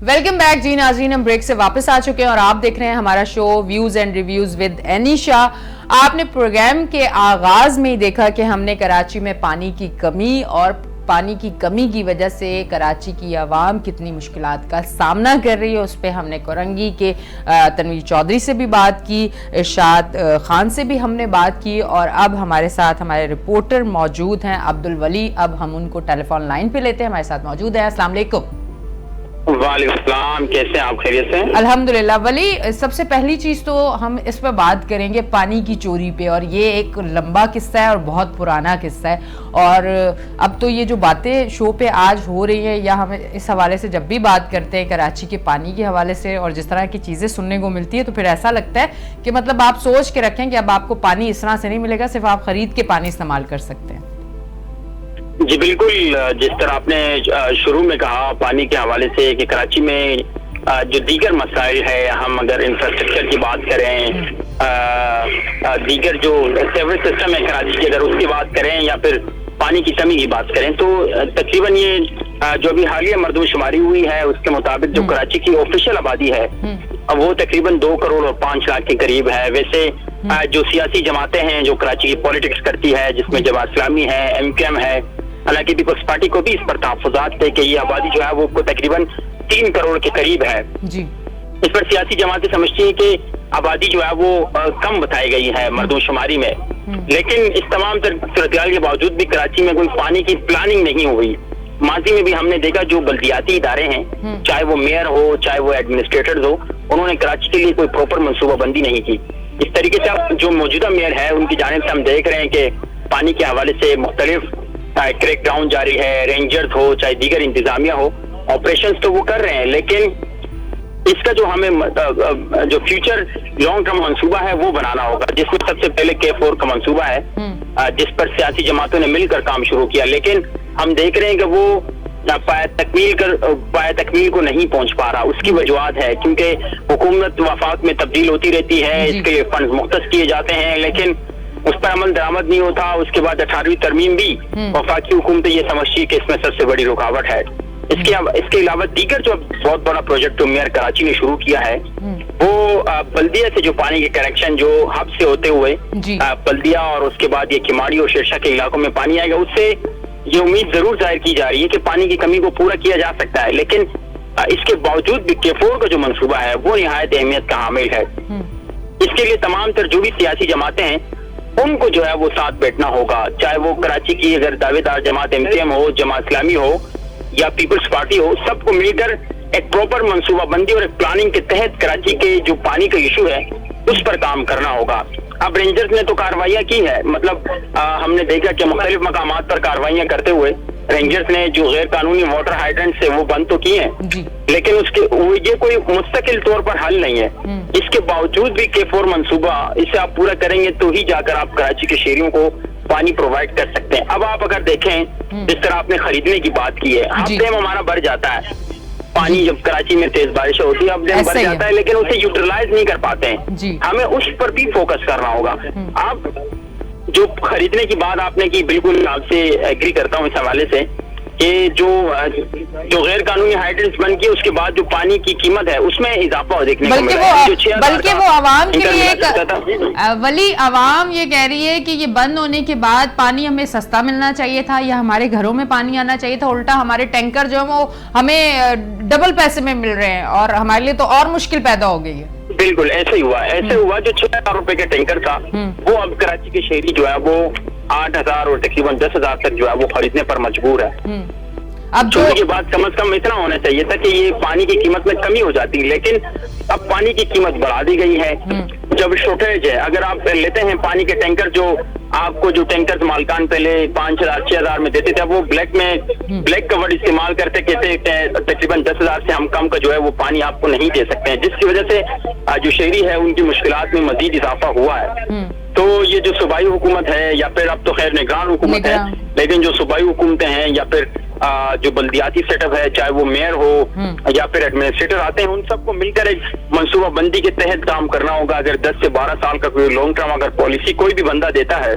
Welcome back जी नाज़रीन, हम break से वापस आ चुके हैं और आप देख रहे हैं हमारा show views and reviews with Aneesha. आपने प्रोग्राम के आगाज में ही देखा कि हमने कराची में पानी की कमी और पानी की कमी की वजह से कराची की आवाम कितनी मुश्किलात का सामना कर रही है, उस पर हमने कोरंगी के तनवीर चौधरी से भी बात की, इरशाद खान से भी हमने बात की और अब हमारे साथ हमारे रिपोर्टर मौजूद हैं अब्दुल वली। अब हम उनको टेलीफोन लाइन पे लेते हैं, हमारे साथ मौजूद हैं। अस्सलाम वालेकुम। वालेकुम सलाम, कैसे हैं आप? खैरियत से? अल्हम्दुलिल्लाह। वली, सबसे पहली चीज़ तो हम इस पर बात करेंगे पानी की चोरी पे, और ये एक लंबा किस्सा है और बहुत पुराना किस्सा है। और अब तो ये जो बातें शो पे आज हो रही हैं या हम इस हवाले से जब भी बात करते हैं कराची के पानी के हवाले से और जिस तरह की चीज़ें सुनने को मिलती है, तो फिर ऐसा लगता है कि मतलब आप सोच के रखें कि अब आपको पानी इस तरह से नहीं मिलेगा, सिर्फ आप खरीद के पानी इस्तेमाल कर सकते हैं। जी बिल्कुल, जिस तरह आपने शुरू में कहा पानी के हवाले से कि कराची में जो दीगर मसाइल है, हम अगर इंफ्रास्ट्रक्चर की बात करें, दीगर जो सेवरेज सिस्टम है कराची की अगर उसकी बात करें या फिर पानी की कमी की बात करें, तो तकरीबन ये जो अभी हालिया मरदमशुमारी हुई है उसके मुताबिक जो कराची की ऑफिशियल आबादी है वो तकरीबन 2 करोड़ और 5 लाख के करीब है। वैसे जो सियासी जमातें हैं जो कराची की पॉलिटिक्स करती है, जिसमें जमात इस्लामी है, MKM है, हालांकि पीपल्स पार्टी को भी इस पर तहफ़्फ़ुज़ात थे कि ये आबादी जो है वो तकरीबन 3 करोड़ के करीब है जी। इस पर सियासी जमातें समझती हैं कि आबादी जो है वो कम बताई गई है मरदमशुमारी में, लेकिन इस तमाम सूरत-ए-हाल के बावजूद भी कराची में कोई पानी की प्लानिंग नहीं हुई। माजी में भी हमने देखा जो बल्दियाती इदारे हैं, चाहे वो मेयर हो चाहे वो एडमिनिस्ट्रेटर्स हो, उन्होंने कराची के लिए कोई प्रॉपर मनसूबाबंदी नहीं की। इस तरीके से जो मौजूदा मेयर है उनकी जानिब से हम देख रहे हैं कि पानी के हवाले से मुख्तलिफ क्रैक डाउन जारी है, रेंजर्स हो चाहे दीगर इंतजामिया हो, ऑपरेशंस तो वो कर रहे हैं, लेकिन इसका जो हमें जो फ्यूचर लॉन्ग टर्म मंसूबा है वो बनाना होगा, जिसमें सबसे पहले K4 का मंसूबा है जिस पर सियासी जमातों ने मिलकर काम शुरू किया, लेकिन हम देख रहे हैं कि वो पाया तकमील को नहीं पहुंच पा रहा। उसकी वजूहत है क्योंकि हुकूमत वफाक में तब्दील होती रहती है, इसके लिए फंड मुख्तस किए जाते हैं, लेकिन उस पर अमल दरामद नहीं होता। उसके बाद 18वीं तरमीम भी वफाकी हुकूमत ये समझती है कि इसमें सबसे बड़ी रुकावट है। इसके अलावा दीगर जो बहुत बड़ा प्रोजेक्ट मेयर कराची ने शुरू किया है वो बल्दिया से जो पानी के कनेक्शन जो हब से होते हुए बल्दिया और उसके बाद ये किमाड़ी और शेरशाह के इलाकों में पानी आएगा, उससे ये उम्मीद जरूर जाहिर की जा रही है कि पानी की कमी को पूरा किया जा सकता है, लेकिन इसके बावजूद भी K4 का जो मंसूबा है वो निहायत अहमियत का हामिल है। इसके लिए तमाम तर जो भी सियासी जमातें हैं उनको जो है वो साथ बैठना होगा, चाहे वो कराची की अगर दावेदार जमात MKM हो, जमात इस्लामी हो या पीपल्स पार्टी हो, सबको मिलकर एक प्रॉपर मंसूबाबंदी और एक प्लानिंग के तहत कराची के जो पानी का इशू है उस पर काम करना होगा। अब रेंजर्स ने तो कार्रवाइयां की है, मतलब हमने देखा कि मुख्तलिफ मकामात पर कार्रवाइयां करते हुए रेंजर्स ने जो गैर कानूनी वाटर हाइड्रेंट से वो बंद तो किए हैं, लेकिन ये कोई मुस्तकिल तौर पर हल नहीं है। इसके बावजूद भी K4 मंसूबा इसे आप पूरा करेंगे तो ही जाकर आप कराची के शहरियों को पानी प्रोवाइड कर सकते हैं। अब आप अगर देखें जिस तरह आपने खरीदने की बात की है, हाफ डैम हमारा भर जाता है, पानी जब कराची में तेज बारिश होती है हाफ डैम भर जाता है, लेकिन उसे यूटिलाइज नहीं कर पाते हैं। हमें उस पर भी फोकस करना होगा। आप जो खरीदने की बात आपने की, बिल्कुल आपसे एग्री करता हूँ इस हवाले से कि जो गैर कानूनी हाइड्रेंट्स बन किए उसके बाद जो पानी की कीमत है उसमें इजाफा देखने को मिला है। बल्कि वो आवाम के लिए वली आवाम ये कह रही है कि ये बंद होने के बाद पानी हमें सस्ता मिलना चाहिए था या हमारे घरों में पानी आना चाहिए था, उल्टा हमारे टैंकर जो है वो हमें डबल पैसे में मिल रहे हैं और हमारे लिए तो और मुश्किल पैदा हो गई है। बिल्कुल ऐसे ही हुआ जो 6,000 रुपए का टैंकर था वो अब कराची के शहरी जो है वो 8,000 और तकरीबन 10,000 तक जो है वो खरीदने पर मजबूर है। अब चोरी के बाद कम से कम इतना होना चाहिए था कि ये पानी की कीमत में कमी हो जाती, लेकिन अब पानी की कीमत बढ़ा दी गई है। जब शॉर्टेज है, अगर आप लेते हैं पानी के टैंकर, जो आपको जो टैंकर मालकान पहले 5,000 6,000 में देते थे, अब वो ब्लैक कवर्ड इस्तेमाल करते कहते तकरीबन 10,000 से हम कम का जो है वो पानी आपको नहीं दे सकते हैं, जिसकी वजह से जो शहरी है उनकी मुश्किलात में मजीद इजाफा हुआ है। तो ये जो सूबाई हुकूमत है या फिर अब तो खैर निगरान हुकूमत है, लेकिन जो सूबाई हुकूमतें हैं या फिर जो बल्दियाती सेटअप है, चाहे वो मेयर हो या फिर एडमिनिस्ट्रेटर आते हैं, उन सबको मिलकर एक मंसूबाबंदी के तहत काम करना होगा। अगर 10 से 12 साल का कोई लॉन्ग टर्म अगर पॉलिसी कोई भी बंदा देता है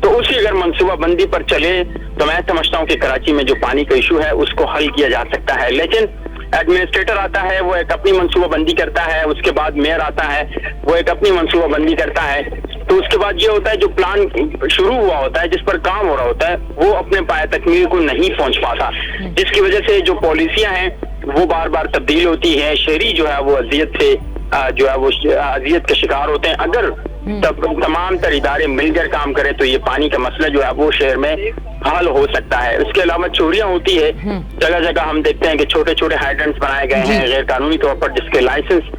तो उसी अगर मंसूबाबंदी पर चले तो मैं समझता हूँ कि कराची में जो पानी का इशू है उसको हल किया जा सकता है। लेकिन ایڈمنسٹریٹر آتا ہے وہ ایک اپنی منصوبہ بندی کرتا ہے, اس کے بعد میئر آتا ہے وہ ایک اپنی منصوبہ بندی کرتا ہے, تو اس کے بعد یہ ہوتا ہے جو پلان شروع ہوا ہوتا ہے جس پر کام ہو رہا ہوتا ہے وہ اپنے پایہ تکمیل کو نہیں پہنچ پاتا, جس کی وجہ سے جو پالیسیاں ہیں وہ بار بار تبدیل ہوتی ہیں, شہری جو ہے وہ اذیت سے جو ہے وہ اذیت کا شکار ہوتے ہیں. اگر تمام تر ادارے مل کر کام کریں تو یہ پانی کا مسئلہ جو ہے وہ شہر میں حل ہو سکتا ہے. اس کے علاوہ چوریاں ہوتی ہے, جگہ جگہ ہم دیکھتے ہیں کہ چھوٹے چھوٹے ہائیڈرنٹس بنائے گئے ہیں غیر قانونی طور پر, جس کے لائسنس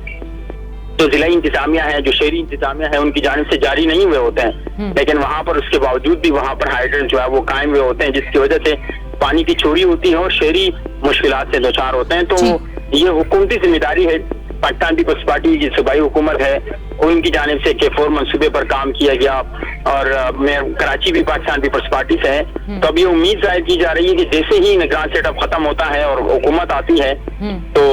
جو ضلعی انتظامیہ ہے, جو شہری انتظامیہ ہے, ان کی جانب سے جاری نہیں ہوئے ہوتے ہیں, لیکن وہاں پر اس کے باوجود بھی وہاں پر ہائیڈرنٹ جو ہے وہ قائم ہوئے ہوتے ہیں, جس کی وجہ سے پانی کی چوری ہوتی ہے اور شہری مشکلات سے دوچار ہوتے ہیں. تو یہ حکومتی ذمہ داری ہے, پاکستان پیپلز پارٹی کی صوبائی حکومت ہے ان کی جانب سے K4 منصوبے پر کام کیا گیا, اور میں کراچی بھی پاکستان پیپلز پارٹی سے ہے, تو اب یہ امید ظاہر کی جا رہی ہے کہ جیسے ہی نگران سیٹ اپ ختم ہوتا ہے اور حکومت آتی ہے تو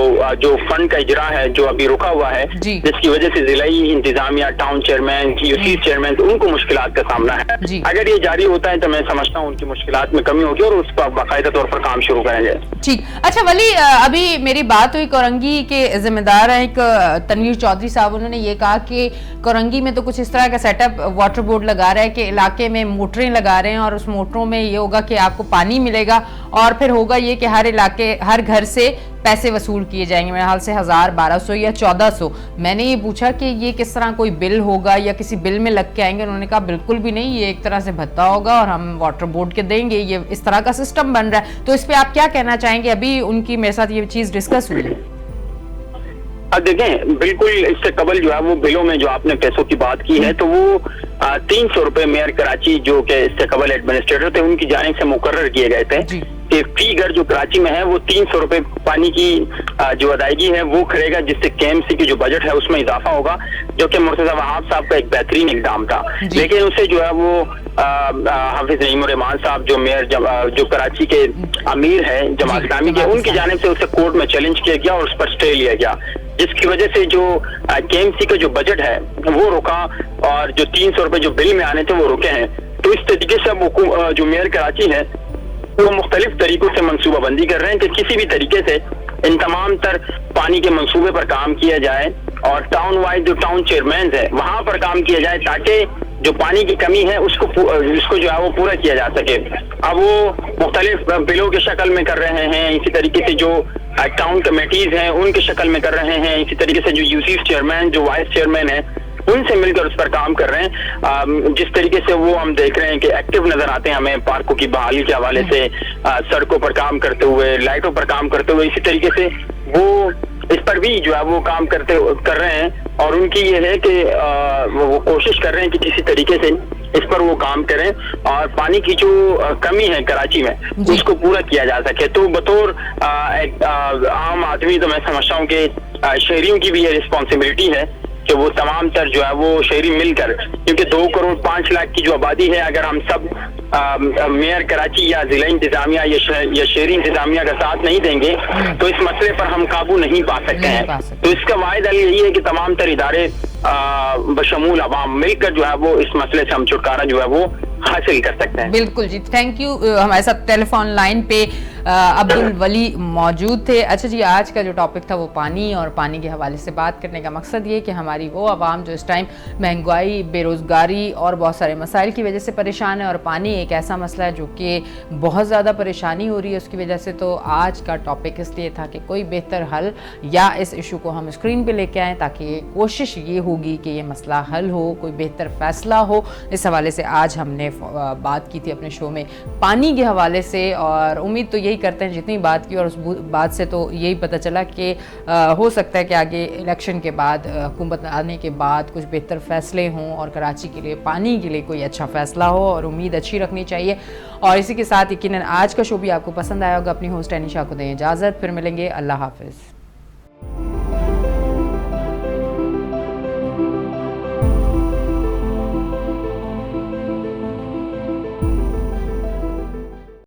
جو فنڈ کا اجرا ہے جو ابھی رکا ہوا ہے, جس کی وجہ سے ضلعی انتظامیہ, ٹاؤن چیئرمین, QC چیئرمین, ان کو مشکلات کا سامنا ہے. اگر یہ جاری ہوتا ہے تو میں سمجھتا ہوں ان کی مشکلات میں کمی ہوگی اور اس پر باقاعدہ طور پر کام شروع کریں گے. ٹھیک. اچھا ولی, ابھی میری بات ہوئی کورنگی کے ذمہ دار ہیں ایک تنویر چودھری صاحب, انہوں نے یہ کہا کہ کورنگی میں تو کچھ اس طرح کا سیٹ اپ واٹر بورڈ لگا رہا ہے کہ علاقے میں موٹریں لگا رہے ہیں اور اس موٹروں میں یہ ہوگا کہ آپ کو پانی ملے گا, اور پھر ہوگا یہ کہ ہر علاقے ہر گھر سے پیسے وصول کیے جائیں گے, میرے حال سے 1000, 1200 یا 1400. میں نے یہ پوچھا کہ یہ کس طرح کوئی بل ہوگا یا کسی بل میں لگ کے آئیں گے, انہوں نے کہا بالکل بھی نہیں, یہ ایک طرح سے بھتا ہوگا اور ہم واٹر بورڈ کے دیں گے, یہ اس طرح کا سسٹم بن رہا ہے. تو اس پہ آپ کیا کہنا چاہیں گے؟ ابھی ان کی میرے ساتھ یہ چیز ڈسکس ہوئی ہے. اب دیکھیں, بالکل اس سے قبل جو ہے وہ بلوں میں جو آپ نے پیسوں کی بات کی ہے تو وہ 300 روپے میئر کراچی جو کہ اس سے قبل ایڈمنسٹریٹر تھے ان کی جانب سے مقرر کیے گئے تھے کہ فی گھر جو کراچی میں ہے وہ 300 روپے پانی کی جو ادائیگی ہے وہ کرے گا, جس سے KMC کی جو بجٹ ہے اس میں اضافہ ہوگا, جو کہ مرتضی وہاب صاحب کا ایک بہترین اقدام تھا. لیکن اسے جو ہے وہ حافظ نعیم الرحمان صاحب جو میئر جو کراچی کے امیر ہیں جماعت اسلامی کے, ان کی جانب سے اسے کورٹ میں چیلنج کیا گیا اور اس پر اسٹے لیا گیا, جس کی وجہ سے جو KMC کا جو بجٹ ہے وہ رکا اور جو 300 روپے جو بل میں آنے تھے وہ رکے ہیں. تو اس طریقے سے اب جو میئر کراچی ہے وہ مختلف طریقوں سے منصوبہ بندی کر رہے ہیں کہ کسی بھی طریقے سے ان تمام تر پانی کے منصوبے پر کام کیا جائے اور ٹاؤن وائز جو ٹاؤن چیئرمینز ہیں وہاں پر کام کیا جائے تاکہ جو پانی کی کمی ہے اس کو جو ہے وہ پورا کیا جا سکے. اب وہ مختلف بلوں کی شکل میں کر رہے ہیں, اسی طریقے سے جو ٹاؤن کمیٹیز ہیں ان کی شکل میں کر رہے ہیں, اسی طریقے سے جو UC چیئرمین جو وائس چیئرمین ہیں ان سے مل کر اس پر کام کر رہے ہیں. جس طریقے سے وہ ہم دیکھ رہے ہیں کہ ایکٹیو نظر آتے ہیں ہمیں پارکوں کی بحالی کے حوالے سے, سڑکوں پر کام کرتے ہوئے, لائٹوں پر کام کرتے ہوئے, اسی طریقے سے وہ اس پر بھی جو ہے وہ کام کر رہے ہیں اور ان کی یہ ہے کہ وہ کوشش کر رہے ہیں کہ کسی طریقے سے اس پر وہ کام کریں اور پانی کی جو کمی ہے کراچی میں اس کو پورا کیا جا سکے. تو بطور ایک عام آدمی تو میں سمجھتا ہوں کہ شہریوں کی بھی یہ رسپانسبلٹی ہے کہ وہ تمام تر جو ہے وہ شہری مل کر, کیونکہ 2 کروڑ 5 لاکھ کی جو آبادی ہے, اگر ہم سب میئر کراچی یا ضلع انتظامیہ یا شہری انتظامیہ کا ساتھ نہیں دیں گے تو اس مسئلے پر ہم قابو نہیں پا سکتے ہیں. تو اس کا واحد حل یہی ہے کہ تمام تر ادارے بشمول عوام مل کر جو ہے وہ اس مسئلے سے ہم چھٹکارا جو ہے وہ حاصل کر سکتے ہیں. بالکل جی, تھینک یو. ہمارے ساتھ ٹیلی فون لائن پہ عبدالولی موجود تھے. اچھا جی, آج کا جو ٹاپک تھا وہ پانی اور پانی کے حوالے سے بات کرنے کا مقصد یہ کہ ہماری وہ عوام جو اس ٹائم مہنگائی, بے روزگاری اور بہت سارے مسائل کی وجہ سے پریشان ہے, اور پانی ایک ایسا مسئلہ ہے جو کہ بہت زیادہ پریشانی ہو رہی ہے اس کی وجہ سے. تو آج کا ٹاپک اس لیے تھا کہ کوئی بہتر حل یا اس ایشو کو ہم اسکرین پہ لے کے آئیں تاکہ کوشش یہ ہوگی کہ یہ مسئلہ حل ہو, کوئی بہتر فیصلہ ہو. اس حوالے سے آج ہم نے بات کی تھی اپنے شو میں پانی کے حوالے سے, اور امید تو یہی کرتے ہیں جتنی بات کی, اور اس بات سے تو یہی پتہ چلا کہ ہو سکتا ہے کہ آگے الیکشن کے بعد, حکومت آنے کے بعد کچھ بہتر فیصلے ہوں اور کراچی کے لیے پانی کے لیے کوئی اچھا فیصلہ ہو, اور امید اچھی رکھنی چاہیے. اور اسی کے ساتھ یقیناً آج کا شو بھی آپ کو پسند آیا ہوگا. اپنی ہوسٹ انیشا کو دیں اجازت, پھر ملیں گے. اللہ حافظ.